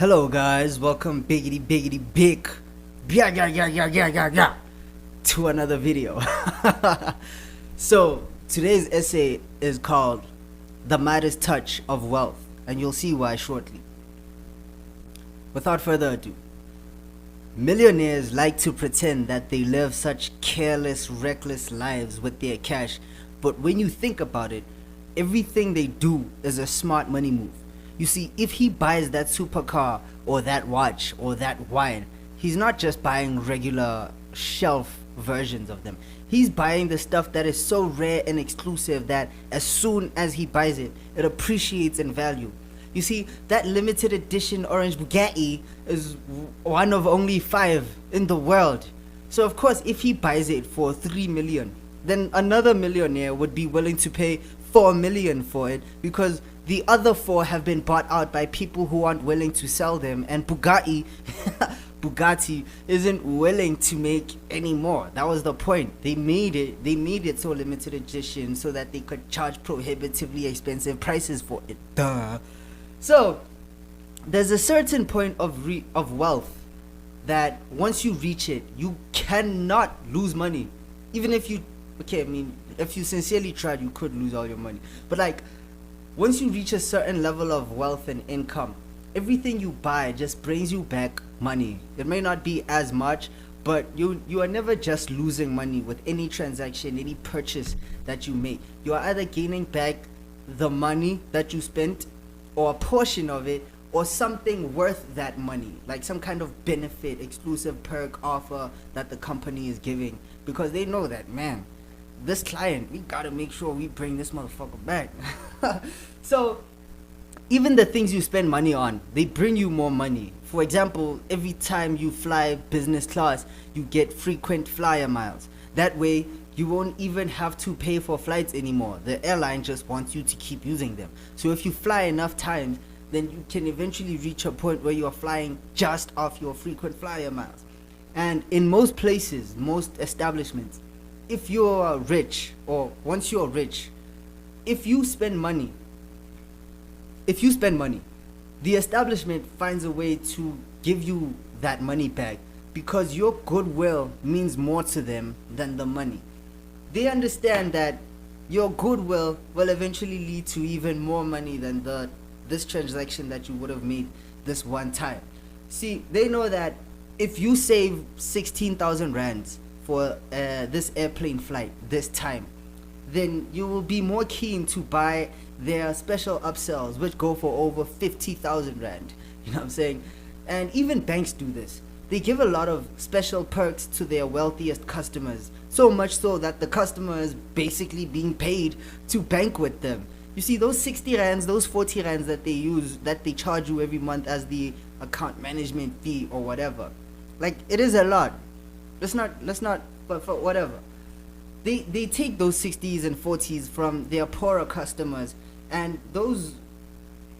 Hello guys, welcome biggity big yeah to another video. So today's essay is called The Midas Touch of Wealth, and you'll see why shortly. Without further ado, millionaires like to pretend that they live such careless, reckless lives with their cash, but when you think about it, everything they do is a smart money move. You see, if he buys that supercar or that watch or that wine, he's not just buying regular shelf versions of them. He's buying the stuff that is so rare and exclusive that as soon as he buys it, it appreciates in value. You see, that limited edition orange Bugatti is one of only 5 in the world. So of course, if he buys it for 3 million, then another millionaire would be willing to pay 4 million for it, because the other 4 have been bought out by people who aren't willing to sell them, and Bugatti isn't willing to make any more. That was the point. They made it so limited edition so that they could charge prohibitively expensive prices for it. Duh. So there's a certain point of wealth that once you reach it, you cannot lose money. Even if you, if you sincerely tried, you could lose all your money. But like, once you reach a certain level of wealth and income, everything you buy just brings you back money. It may not be as much, but you are never just losing money with any transaction, any purchase that you make. You are either gaining back the money that you spent, or a portion of it, or something worth that money, like some kind of benefit, exclusive perk offer that the company is giving, because they know that, man, this client, we gotta make sure we bring this motherfucker back. So even the things you spend money on, they bring you more money. For example, every time you fly business class, you get frequent flyer miles. That way you won't even have to pay for flights anymore. The airline just wants you to keep using them. So if you fly enough times, then you can eventually reach a point where you are flying just off your frequent flyer miles. And in most places, most establishments, if you're rich, or once you're rich, if you spend money, the establishment finds a way to give you that money back, because your goodwill means more to them than the money. They understand that your goodwill will eventually lead to even more money than this transaction that you would have made this one time. See, they know that if you save 16,000 rands for this airplane flight this time, then you will be more keen to buy their special upsells, which go for over 50,000 rand. You know what I'm saying? And even banks do this. They give a lot of special perks to their wealthiest customers, so much so that the customer is basically being paid to bank with them. You see, those 60 rands, those 40 rands that they charge you every month as the account management fee or whatever, like, it is a lot. Let's not, but for whatever. They take those 60s and 40s from their poorer customers, and those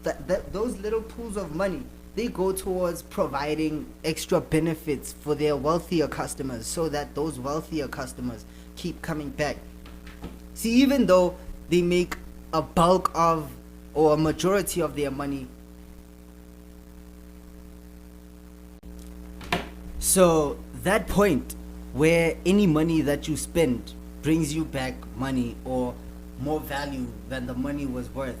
little pools of money, they go towards providing extra benefits for their wealthier customers, so that those wealthier customers keep coming back. See, even though they make a bulk of, or a majority of their money, so that point where any money that you spend brings you back money or more value than the money was worth,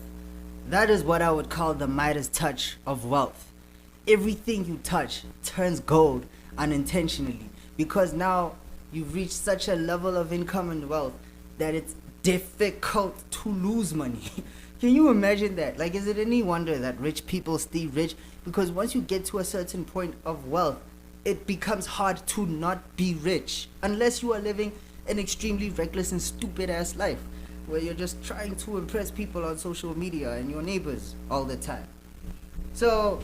that is what I would call the Midas touch of wealth. Everything you touch turns gold unintentionally, because now you've reached such a level of income and wealth that it's difficult to lose money. Can you imagine that? Like, is it any wonder that rich people stay rich? Because once you get to a certain point of wealth, it becomes hard to not be rich, unless you are living an extremely reckless and stupid ass life where you're just trying to impress people on social media and your neighbors all the time. So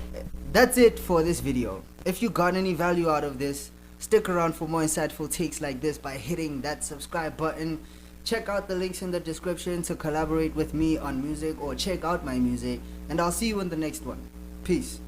that's it for this video. If you got any value out of this, stick around for more insightful takes like this by hitting that subscribe button. Check out the links in the description to collaborate with me on music, or check out my music, and I'll see you in the next one. Peace.